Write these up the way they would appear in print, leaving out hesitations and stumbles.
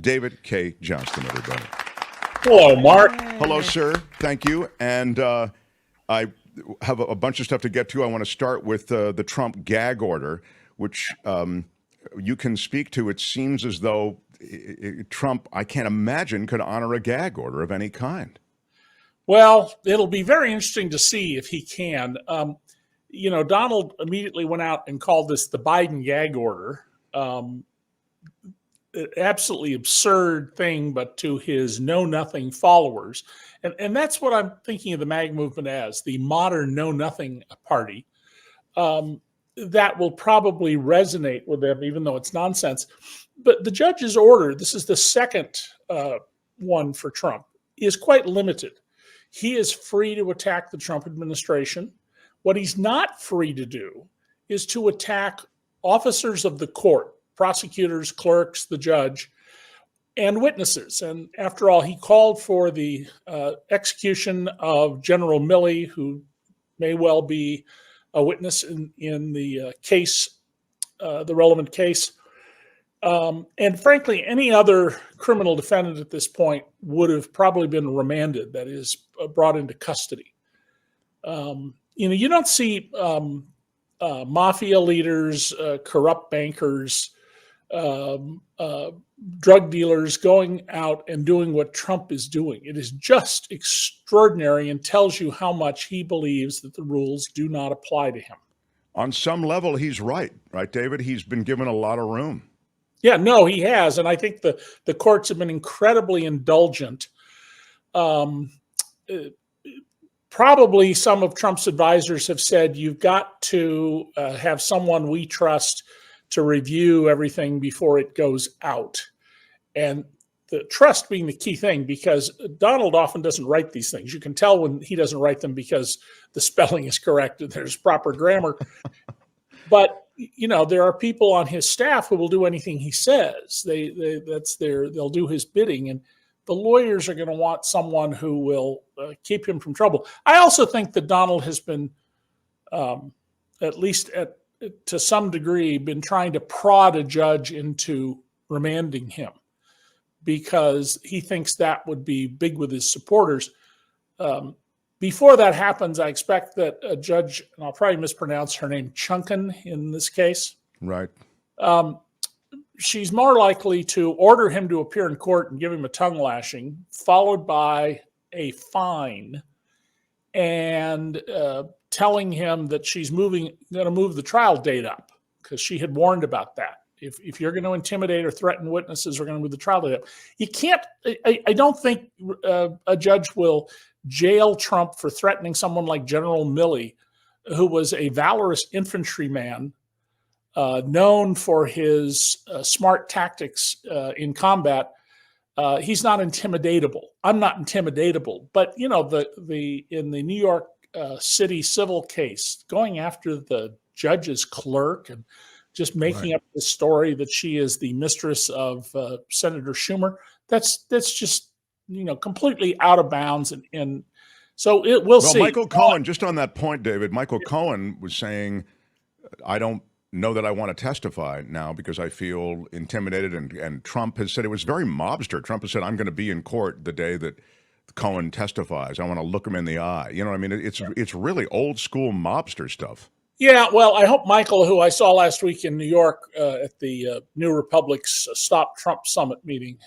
David K. Johnston, everybody. Hello, Mark. Hello, sir. Thank you. And I have a bunch of stuff to get to. I want to start with the Trump gag order, which you can speak to. It seems as though Trump, I can't imagine, could honor a gag order of any kind. Well, it'll be very interesting to see if he can. Donald immediately went out and called this the Biden gag order. Absolutely absurd thing, but to his know-nothing followers. And that's what I'm thinking of the MAG movement as, the modern know-nothing party. That will probably resonate with them, even though it's nonsense. But the judge's order, this is the second one for Trump, is quite limited. He is free to attack the Trump administration. What he's not free to do is to attack officers of the court, prosecutors, clerks, the judge, and witnesses. And after all, he called for the execution of General Milley, who may well be a witness in the case, the relevant case. And frankly, any other criminal defendant at this point would have probably been remanded, that is, brought into custody. You don't see mafia leaders, corrupt bankers, drug dealers going out and doing what Trump is doing. It is just extraordinary and tells you how much he believes that the rules do not apply to him. On some level, he's right, David? He's been given a lot of room. Yeah, no, he has. And I think the courts have been incredibly indulgent. Probably some of Trump's advisors have said, you've got to have someone we trust to review everything before it goes out. And the trust being the key thing, because Donald often doesn't write these things. You can tell when he doesn't write them because the spelling is correct and there's proper grammar. But there are people on his staff who will do anything he says. They'll do his bidding, and the lawyers are going to want someone who will keep him from trouble. I also think that Donald has been, at least to some degree, been trying to prod a judge into remanding him because he thinks that would be big with his supporters. Before that happens, I expect that a judge, and I'll probably mispronounce her name, Chunkin in this case. Right. She's more likely to order him to appear in court and give him a tongue lashing, followed by a fine and telling him that she's going to move the trial date up because she had warned about that. If you're going to intimidate or threaten witnesses, we're going to move the trial date up. You can't, I don't think a judge will jail Trump for threatening someone like General Milley, who was a valorous infantryman, known for his smart tactics in combat. He's not intimidatable. I'm not intimidatable. But in the New York City civil case, going after the judge's clerk and just making up the story that she is the mistress of Senator Schumer, that's just completely out of bounds. And so we'll see. Michael Cohen, just on that point, David, Michael Cohen was saying, I don't know that I want to testify now because I feel intimidated. And Trump has said it was very mobster. Trump has said, I'm going to be in court the day that Cohen testifies. I want to look him in the eye. You know what I mean? It's really old school mobster stuff. Yeah, well, I hope Michael, who I saw last week in New York at the New Republic's Stop Trump Summit meeting,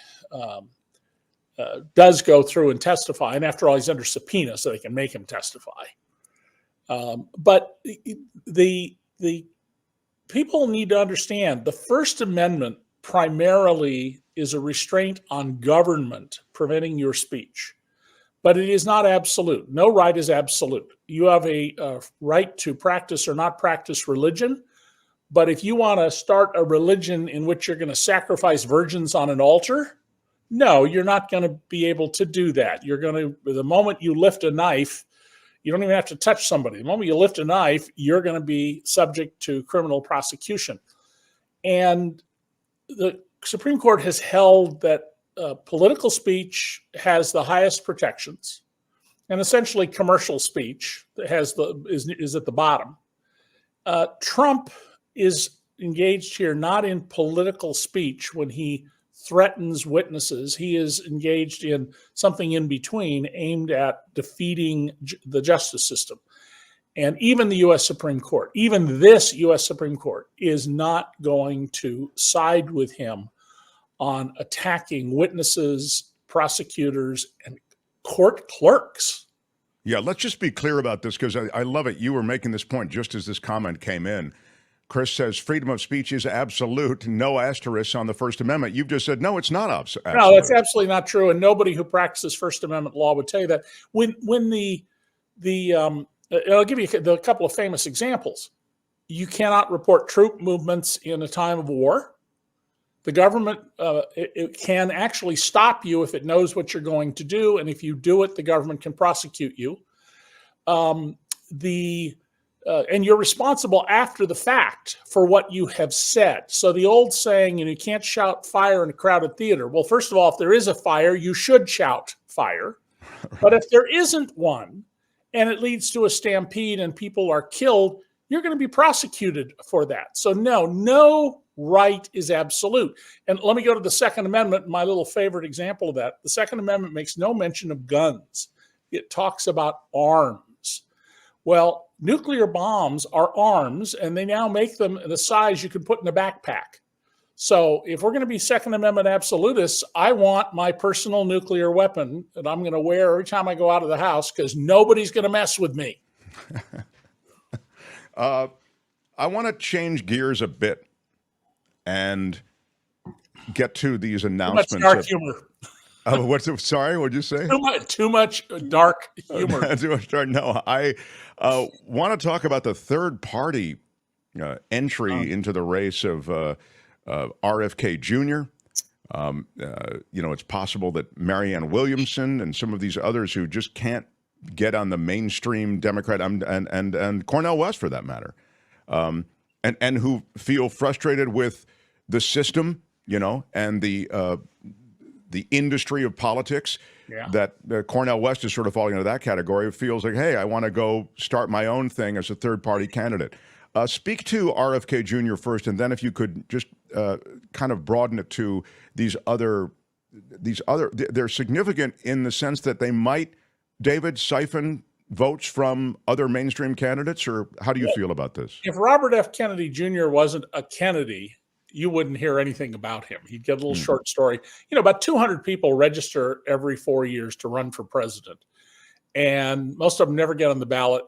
does go through and testify. And after all, he's under subpoena, so they can make him testify. But the people need to understand the First Amendment primarily is a restraint on government preventing your speech. But it is not absolute. No right is absolute. You have a right to practice or not practice religion. But if you want to start a religion in which you're going to sacrifice virgins on an altar, no, you're not going to be able to do that. You're going to, the moment you lift a knife, you don't even have to touch somebody. The moment you lift a knife, you're going to be subject to criminal prosecution. And the Supreme Court has held that political speech has the highest protections, and essentially commercial speech is at the bottom. Trump is engaged here not in political speech when he threatens witnesses. He is engaged in something in between aimed at defeating the justice system. And even the U.S. Supreme Court, even this U.S. Supreme Court, is not going to side with him on attacking witnesses, prosecutors, and court clerks. Yeah, let's just be clear about this, because I love it. You were making this point just as this comment came in. Chris says freedom of speech is absolute, no asterisks on the First Amendment. You've just said, no, it's not absolute. No, that's absolutely not true. And nobody who practices First Amendment law would tell you that. When I'll give you a couple of famous examples. You cannot report troop movements in a time of war. The government it can actually stop you if it knows what you're going to do, and if you do it, the government can prosecute you. And you're responsible after the fact for what you have said. So the old saying, you can't shout fire in a crowded theater. Well, first of all, if there is a fire, you should shout fire. But if there isn't one, and it leads to a stampede and people are killed, you're going to be prosecuted for that. So no right is absolute. And let me go to the Second Amendment, my little favorite example of that. The Second Amendment makes no mention of guns. It talks about arms. Well, nuclear bombs are arms, and they now make them the size you can put in a backpack. So if we're going to be Second Amendment absolutists, I want my personal nuclear weapon that I'm going to wear every time I go out of the house, because nobody's going to mess with me. I want to change gears a bit and get to these announcements. Too much dark humor. Sorry, what'd you say? Too much dark humor. Too much dark. No, I want to talk about the third party entry into the race of RFK Jr. It's possible that Marianne Williamson and some of these others who just can't get on the mainstream Democrat and Cornel West, for that matter, and who feel frustrated with the system, and the industry of politics. Yeah. That Cornel West is sort of falling into that category. It feels like, hey, I want to go start my own thing as a third-party candidate. Speak to RFK Jr. first, and then if you could just kind of broaden it to these other. They're significant in the sense that they might, David, siphon votes from other mainstream candidates, or how do you feel about this? If Robert F. Kennedy Jr. wasn't a Kennedy, you wouldn't hear anything about him. He'd get a little short story. About 200 people register every 4 years to run for president, and most of them never get on the ballot,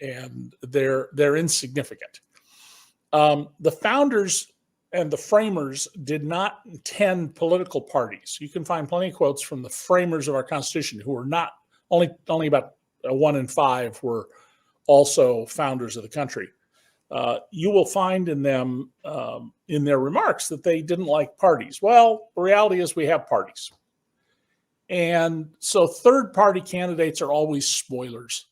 and they're insignificant. The founders and the framers did not intend political parties. You can find plenty of quotes from the framers of our Constitution who were not only about 1 in 5 were also founders of the country. You will find in them, in their remarks, that they didn't like parties. Well, the reality is we have parties. And so third-party candidates are always spoilers.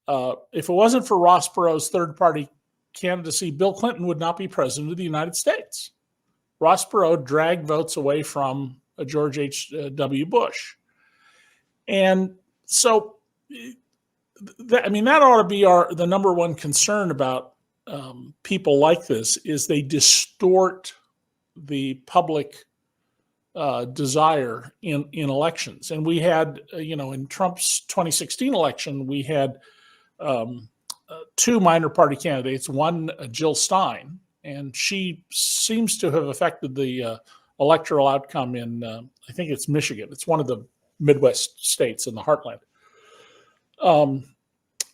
If it wasn't for Ross Perot's third-party candidacy, Bill Clinton would not be president of the United States. Ross Perot dragged votes away from George H.W. Bush. And so, that ought to be the number one concern about people like this, is they distort the public desire in elections. And we had, in Trump's 2016 election, we had 2 minor party candidates, one Jill Stein, and she seems to have affected the electoral outcome in, I think it's Michigan. It's one of the Midwest states in the heartland.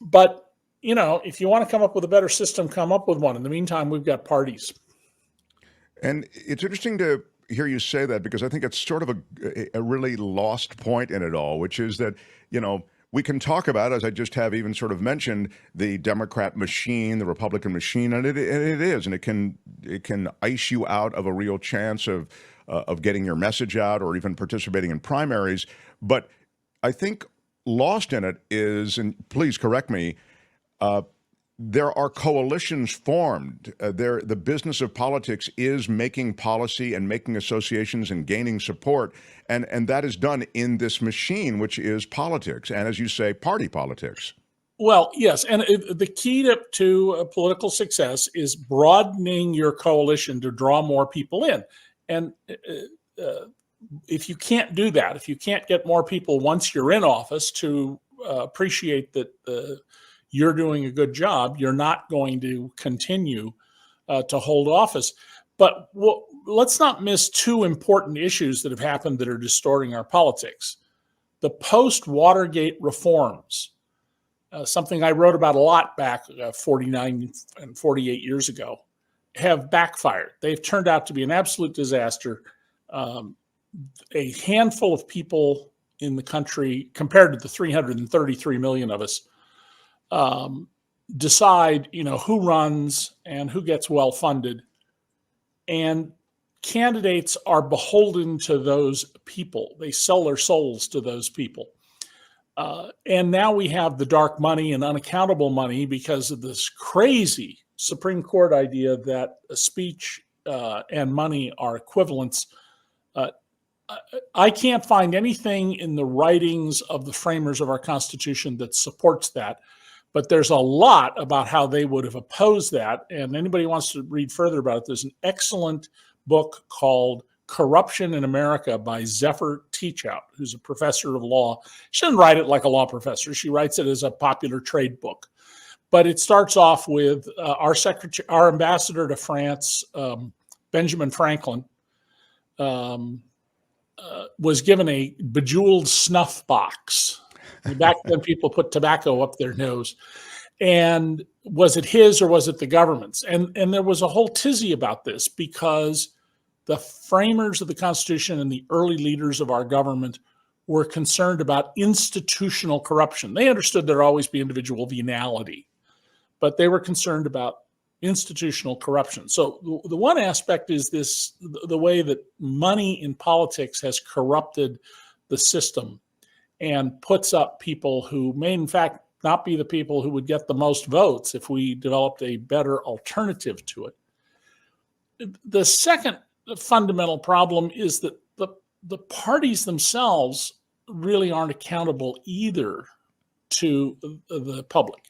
But if you want to come up with a better system, come up with one. In the meantime, we've got parties. And it's interesting to hear you say that, because I think it's sort of a really lost point in it all, which is that, we can talk about, as I just have even sort of mentioned, the Democrat machine, the Republican machine, and it is, and it can ice you out of a real chance of getting your message out or even participating in primaries. But I think lost in it is, and please correct me, there are coalitions formed. The business of politics is making policy and making associations and gaining support. And that is done in this machine, which is politics. And as you say, party politics. Well, yes. And the key to political success is broadening your coalition to draw more people in. And if you can't do that, if you can't get more people once you're in office to appreciate that you're doing a good job, you're not going to continue to hold office. But let's not miss two important issues that have happened that are distorting our politics. The post-Watergate reforms, something I wrote about a lot back 49 and 48 years ago, have backfired. They've turned out to be an absolute disaster. A handful of people in the country, compared to the 333 million of us, decide, who runs and who gets well funded. And candidates are beholden to those people. They sell their souls to those people. And now we have the dark money and unaccountable money because of this crazy Supreme Court idea that speech and money are equivalents. I can't find anything in the writings of the framers of our Constitution that supports that, but there's a lot about how they would have opposed that. And anybody who wants to read further about it, there's an excellent book called Corruption in America by Zephyr Teachout, who's a professor of law. She doesn't write it like a law professor. She writes it as a popular trade book. But it starts off with our ambassador to France, Benjamin Franklin, was given a bejeweled snuff box. Back then, people put tobacco up their nose. And was it his or was it the government's? And there was a whole tizzy about this because the framers of the Constitution and the early leaders of our government were concerned about institutional corruption. They understood there'd always be individual venality, but they were concerned about institutional corruption. So the one aspect is the way that money in politics has corrupted the system and puts up people who may in fact not be the people who would get the most votes if we developed a better alternative to it. The second fundamental problem is that the parties themselves really aren't accountable either to the public.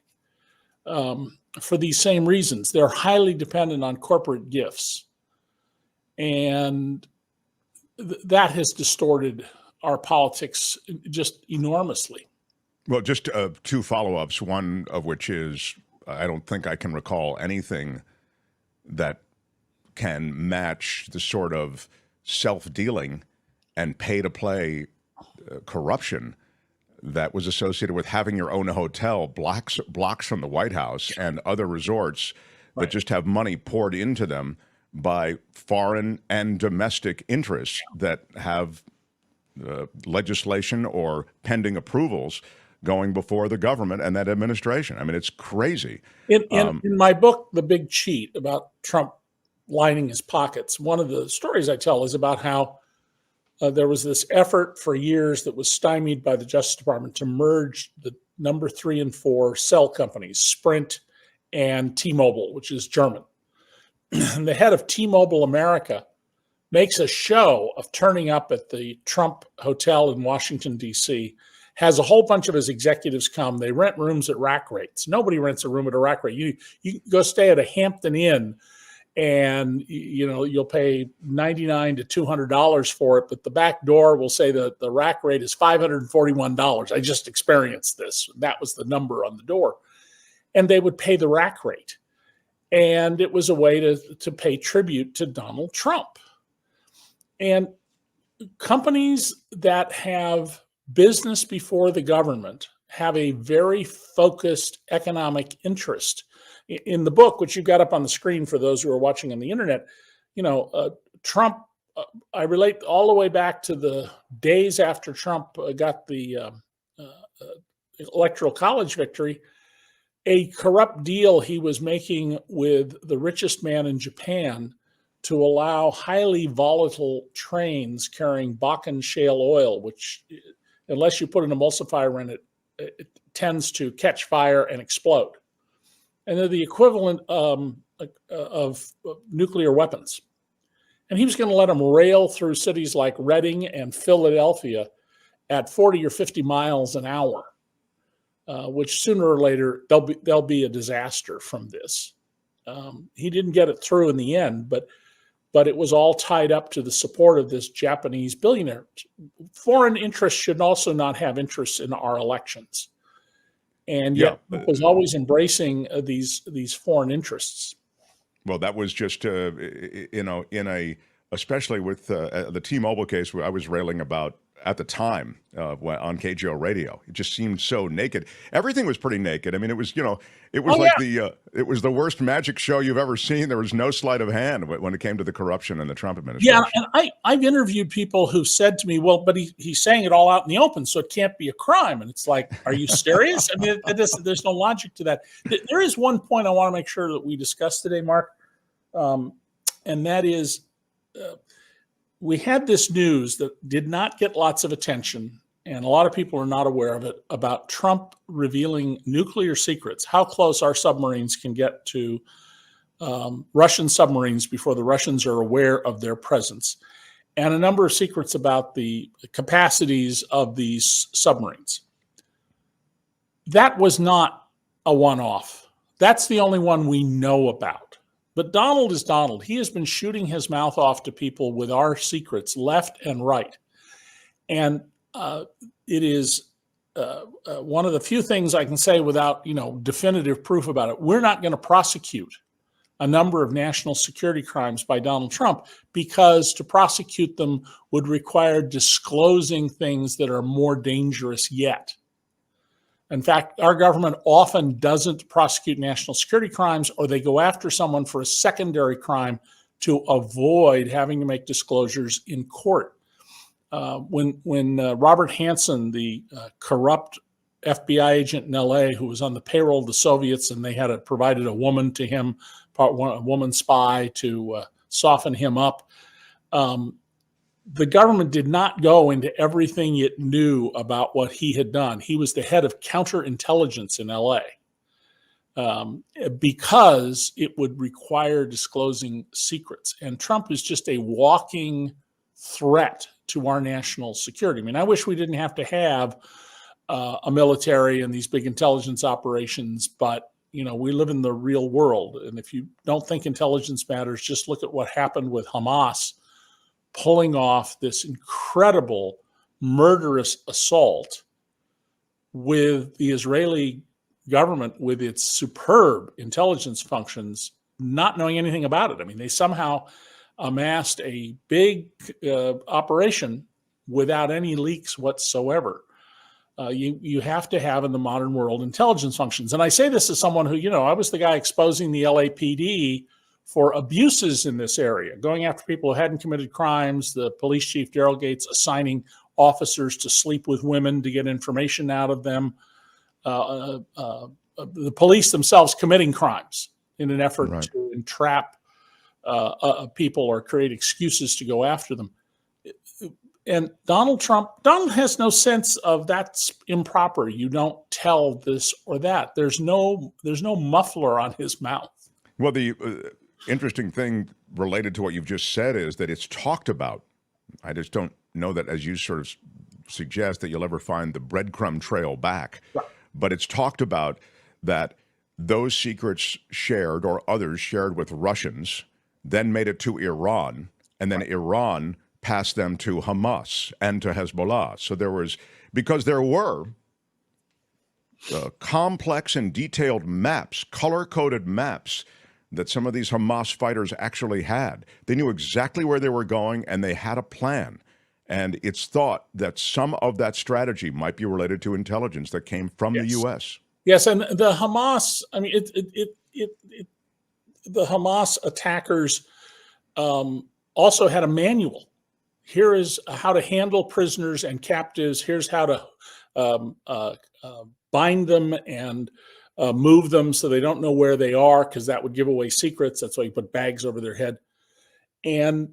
For these same reasons, they're highly dependent on corporate gifts. And that has distorted our politics just enormously. Well, just two follow-ups, one of which is I don't think I can recall anything that can match the sort of self-dealing and pay-to-play corruption that was associated with having your own hotel blocks from the White House and other resorts that just have money poured into them by foreign and domestic interests that have legislation or pending approvals going before the government and that administration. I mean, it's crazy. In my book, The Big Cheat, about Trump lining his pockets, one of the stories I tell is about how there was this effort for years that was stymied by the Justice Department to merge the number 3 and 4 cell companies, Sprint and T-Mobile, which is German. And the head of T-Mobile America makes a show of turning up at the Trump Hotel in Washington, D.C., has a whole bunch of his executives come. They rent rooms at rack rates. Nobody rents a room at a rack rate. You go stay at a Hampton Inn, and you'll pay $99 to $200 for it, but the back door will say that the rack rate is $541. I just experienced this. That was the number on the door. And they would pay the rack rate. And it was a way to pay tribute to Donald Trump. And companies that have business before the government have a very focused economic interest. In the book, which you've got up on the screen for those who are watching on the internet, Trump, I relate all the way back to the days after Trump got the electoral college victory, a corrupt deal he was making with the richest man in Japan to allow highly volatile trains carrying Bakken shale oil, which, unless you put an emulsifier in it, it tends to catch fire and explode. And they're the equivalent of nuclear weapons. And he was going to let them rail through cities like Reading and Philadelphia at 40 or 50 miles an hour, which sooner or later there'll be a disaster from this. He didn't get it through in the end, but but it was all tied up to the support of this Japanese billionaire. Foreign interests should also not have interests in our elections. And yet Trump was always embracing these foreign interests. Well, that was just, especially with the T-Mobile case, where I was railing about at the time on KGO radio. It just seemed so naked. Everything was pretty naked. I mean, it was, it was the worst magic show you've ever seen. There was no sleight of hand when it came to the corruption in the Trump administration. Yeah, and I've interviewed people who said to me, well, but he's saying it all out in the open, so it can't be a crime. And it's like, are you serious? I mean, there's no logic to that. There is one point I want to make sure that we discuss today, Mark, and that is we had this news that did not get lots of attention, and a lot of people are not aware of it, about Trump revealing nuclear secrets, how close our submarines can get to Russian submarines before the Russians are aware of their presence, and a number of secrets about the capacities of these submarines. That was not a one-off. That's the only one we know about. But Donald is Donald. He has been shooting his mouth off to people with our secrets left and right. And it is one of the few things I can say without, definitive proof about it. We're not going to prosecute a number of national security crimes by Donald Trump, because to prosecute them would require disclosing things that are more dangerous yet. In fact, our government often doesn't prosecute national security crimes, or they go after someone for a secondary crime to avoid having to make disclosures in court. When Robert Hanssen, the corrupt FBI agent in LA who was on the payroll of the Soviets, and they had provided a woman to him, a woman spy to soften him up, the government did not go into everything it knew about what he had done. He was the head of counterintelligence in LA because it would require disclosing secrets. And Trump is just a walking threat to our national security. I mean, I wish we didn't have to have a military and these big intelligence operations, but we live in the real world. And if you don't think intelligence matters, just look at what happened with Hamas pulling off this incredible murderous assault with the Israeli government, with its superb intelligence functions, not knowing anything about it. I mean, they somehow amassed a big operation without any leaks whatsoever. You have to have in the modern world intelligence functions. And I say this as someone who, I was the guy exposing the LAPD for abuses in this area, going after people who hadn't committed crimes, the police chief, Daryl Gates, assigning officers to sleep with women to get information out of them, the police themselves committing crimes in an effort to entrap people or create excuses to go after them. And Donald has no sense of that's improper. You don't tell this or that. There's no muffler on his mouth. Well, the interesting thing related to what you've just said is that it's talked about. I just don't know that, as you sort of suggest, that you'll ever find the breadcrumb trail back. Right. But it's talked about that those secrets shared or others shared with Russians then made it to Iran, and then Iran passed them to Hamas and to Hezbollah. So because there were complex and detailed maps, color-coded maps, that some of these Hamas fighters actually had. They knew exactly where they were going, and they had a plan. And it's thought that some of that strategy might be related to intelligence that came from the U.S. Yes, and the Hamas, the Hamas attackers also had a manual. Here is how to handle prisoners and captives. Here's how to bind them and move them so they don't know where they are, because that would give away secrets. That's why you put bags over their head. And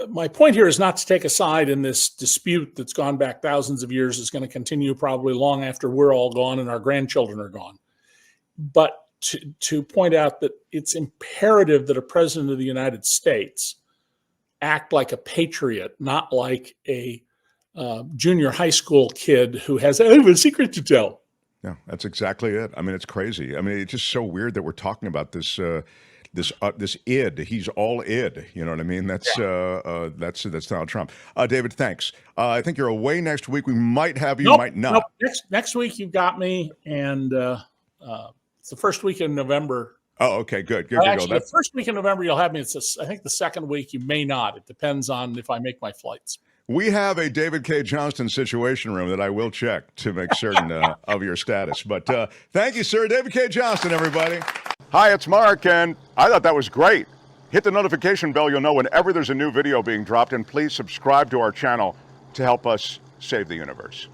my point here is not to take a side in this dispute that's gone back thousands of years, is going to continue probably long after we're all gone and our grandchildren are gone. But to point out that it's imperative that a president of the United States act like a patriot, not like a junior high school kid who has a secret to tell. Yeah, that's exactly it. I mean, it's crazy. I mean, it's just so weird that we're talking about this this id. He's all id. You know what I mean? That's Donald Trump. David, thanks. I think you're away next week. We might have you, might not. Nope. Next week you've got me, and it's the first week in November. Oh, okay, good. Actually, the first week in November you'll have me. I think the second week you may not. It depends on if I make my flights. We have a David K. Johnston situation room that I will check to make certain of your status. But thank you, sir. David K. Johnston, everybody. Hi, it's Mark, and I thought that was great. Hit the notification bell. You'll know whenever there's a new video being dropped, and please subscribe to our channel to help us save the universe.